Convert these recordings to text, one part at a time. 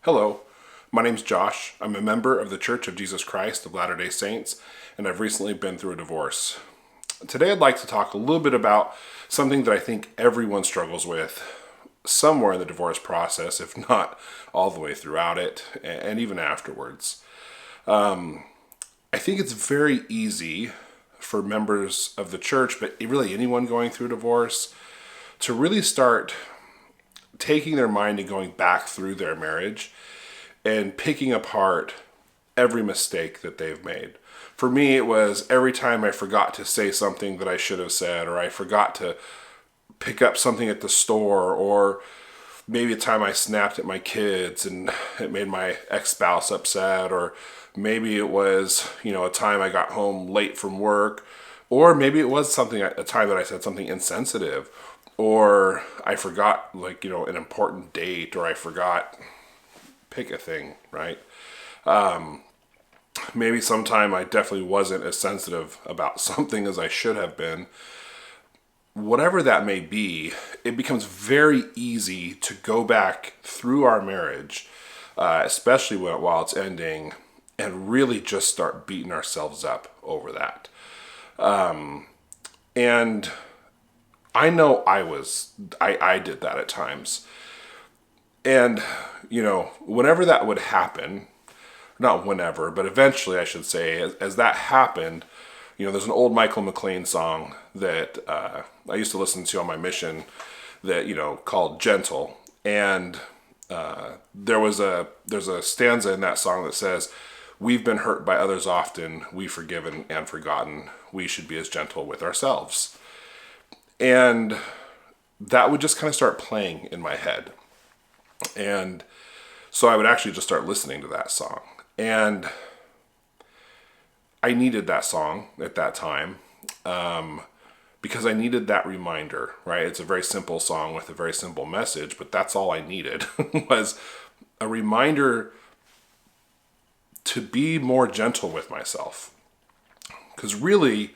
Hello, my name's Josh. I'm a member of the Church of Jesus Christ of Latter-day Saints, and I've recently been through a divorce. Today I'd like to talk a little bit about something that I think everyone struggles with somewhere in the divorce process, if not all the way throughout it, and even afterwards. I think it's very easy for members of the church, but really anyone going through divorce, to really start taking their mind and going back through their marriage and picking apart every mistake that they've made. For me, it was every time I forgot to say something that I should have said, or I forgot to pick up something at the store, or maybe a time I snapped at my kids and it made my ex-spouse upset, or maybe it was, a time I got home late from work, or maybe it was a time that I said something insensitive, or I forgot an important date, or I forgot, pick a thing, right? Maybe sometime I definitely wasn't as sensitive about something as I should have been. Whatever that may be, it becomes very easy to go back through our marriage, especially while it's ending, and really just start beating ourselves up over that. And I know I did that at times. And, whenever that would happen, not whenever, but eventually I should say, as that happened, there's an old Michael McLean song that I used to listen to on my mission that, called Gentle. And there's a stanza in that song that says, "We've been hurt by others often, we've forgiven and forgotten, we should be as gentle with ourselves." And that would just kind of start playing in my head. And so I would actually just start listening to that song. And I needed that song at that time because I needed that reminder, right? It's a very simple song with a very simple message, but that's all I needed was a reminder to be more gentle with myself. Because really,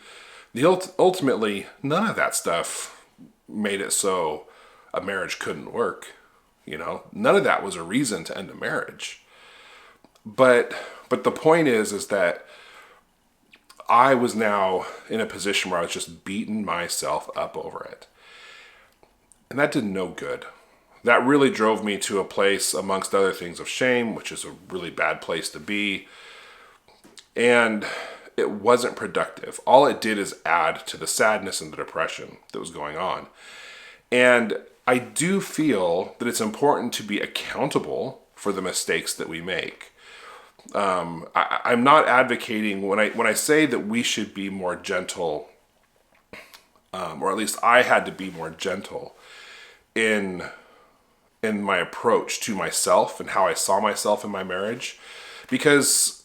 ultimately, none of that stuff made it so a marriage couldn't work. None of that was a reason to end a marriage. But the point is that I was now in a position where I was just beating myself up over it. And that did no good. That really drove me to a place, amongst other things, of shame, which is a really bad place to be. And it wasn't productive. All it did is add to the sadness and the depression that was going on. And I do feel that it's important to be accountable for the mistakes that we make. I'm not advocating when I say that we should be more gentle, or at least I had to be more gentle in my approach to myself and how I saw myself in my marriage, because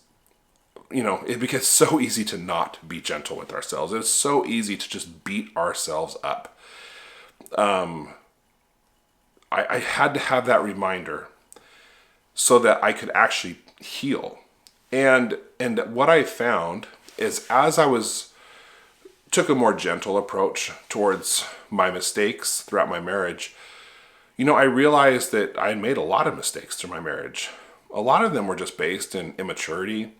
it becomes so easy to not be gentle with ourselves. It's so easy to just beat ourselves up. I had to have that reminder so that I could actually heal. And what I found is, as I took a more gentle approach towards my mistakes throughout my marriage, I realized that I had made a lot of mistakes through my marriage. A lot of them were just based in immaturity.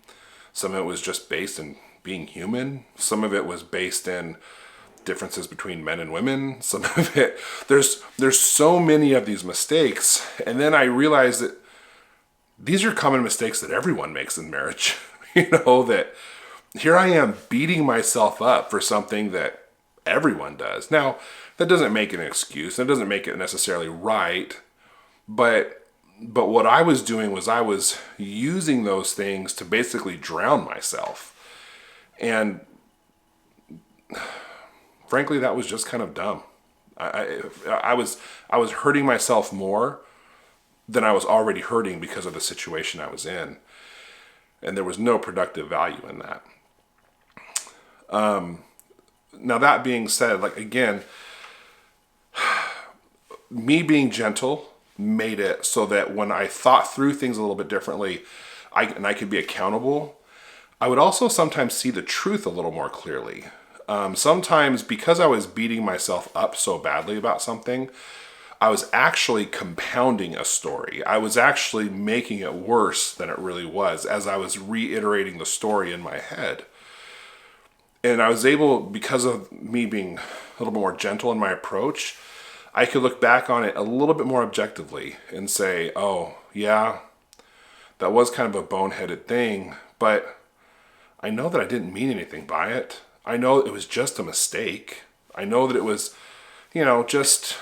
Some of it was just based in being human. Some of it was based in differences between men and women. Some of it, there's so many of these mistakes. And then I realized that these are common mistakes that everyone makes in marriage. That here I am beating myself up for something that everyone does. Now, that doesn't make it an excuse. That doesn't make it necessarily right. But what I was doing was I was using those things to basically drown myself. And frankly, that was just kind of dumb. I was hurting myself more than I was already hurting because of the situation I was in. And there was no productive value in that. Now, that being said, again, me being gentle made it so that when I thought through things a little bit differently, I could be accountable, I would also sometimes see the truth a little more clearly. Sometimes, because I was beating myself up so badly about something, I was actually compounding a story. I was actually making it worse than it really was as I was reiterating the story in my head. And I was able, because of me being a little bit more gentle in my approach, I could look back on it a little bit more objectively and say, oh, yeah, that was kind of a boneheaded thing, but I know that I didn't mean anything by it. I know it was just a mistake. I know that it was, just,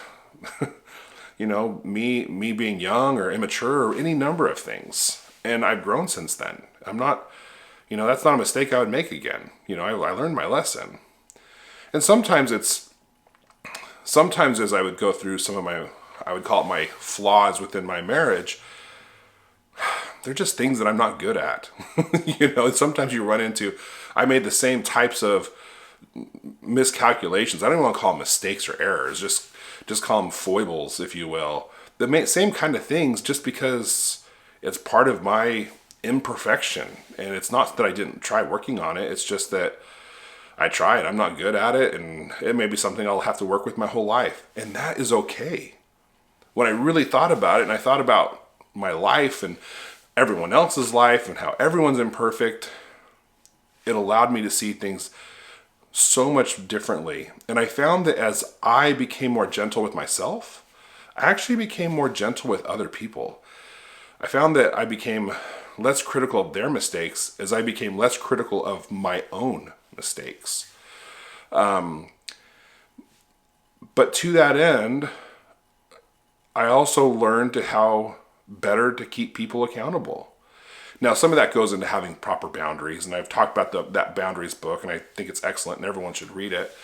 me being young or immature or any number of things. And I've grown since then. I'm not, that's not a mistake I would make again. I learned my lesson. And sometimes as I would go through some of I would call it my flaws within my marriage, they're just things that I'm not good at. Sometimes you run into, I made the same types of miscalculations. I don't even want to call them mistakes or errors, just call them foibles, if you will. The same kind of things, just because it's part of my imperfection. And it's not that I didn't try working on it. It's just that I tried. I'm not good at it. And it may be something I'll have to work with my whole life. And that is okay. When I really thought about it, and I thought about my life and everyone else's life and how everyone's imperfect, it allowed me to see things so much differently. And I found that as I became more gentle with myself, I actually became more gentle with other people. I found that I became less critical of their mistakes as I became less critical of my own mistakes. But to that end, I also learned how better to keep people accountable. Now, some of that goes into having proper boundaries, and I've talked about that boundaries book, and I think it's excellent, and everyone should read it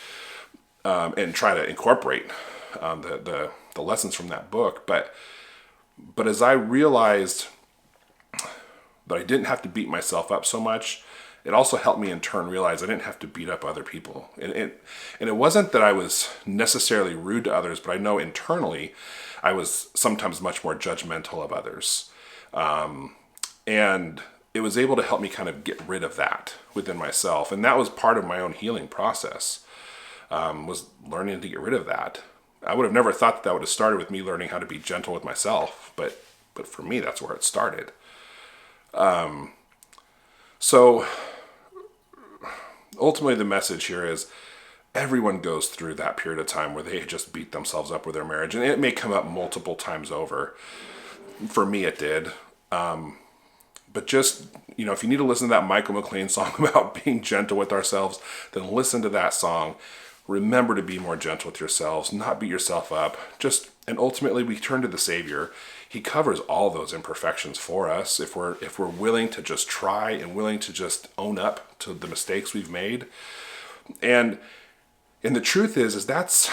and try to incorporate the lessons from that book. But as I realized that I didn't have to beat myself up so much, it also helped me in turn realize I didn't have to beat up other people. And it wasn't that I was necessarily rude to others, but I know internally I was sometimes much more judgmental of others. And it was able to help me kind of get rid of that within myself. And that was part of my own healing process, was learning to get rid of that. I would have never thought that would have started with me learning how to be gentle with myself. But for me, that's where it started. So ultimately the message here is everyone goes through that period of time where they just beat themselves up with their marriage. And it may come up multiple times over. For me, it did. But just, if you need to listen to that Michael McLean song about being gentle with ourselves, then listen to that song. Remember to be more gentle with yourselves, not beat yourself up. And ultimately we turn to the Savior. He covers all those imperfections for us if we're willing to just try and willing to just own up to the mistakes we've made. And the truth is that's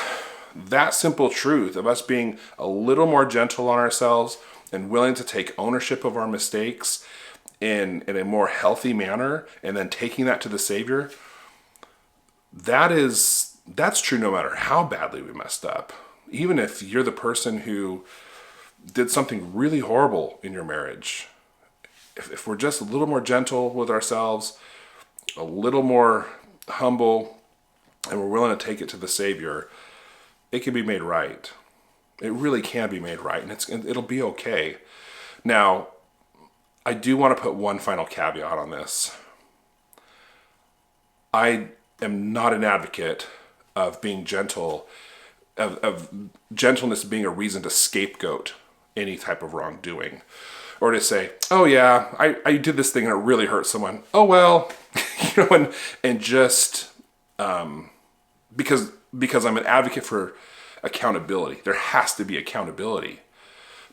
that simple truth of us being a little more gentle on ourselves and willing to take ownership of our mistakes in a more healthy manner, and then taking that to the Savior, that's true no matter how badly we messed up. Even if you're the person who did something really horrible in your marriage, if we're just a little more gentle with ourselves, a little more humble, and we're willing to take it to the Savior, it can be made right. It really can be made right, and it'll be okay. Now, I do want to put one final caveat on this. I am not an advocate of being gentle, of gentleness being a reason to scapegoat any type of wrongdoing. Or to say, oh yeah, I did this thing and it really hurt someone. Oh well, and just because I'm an advocate for accountability. There has to be accountability.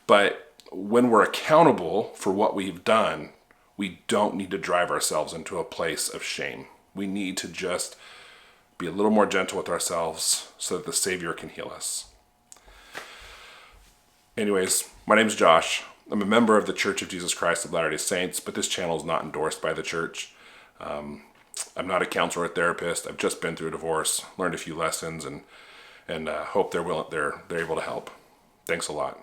But when we're accountable for what we've done, we don't need to drive ourselves into a place of shame. We need to just be a little more gentle with ourselves so that the Savior can heal us. Anyways, my name is Josh. I'm a member of the Church of Jesus Christ of Latter-day Saints, but this channel is not endorsed by the church. I'm not a counselor or therapist. I've just been through a divorce, learned a few lessons, and hope they're able to help. Thanks a lot.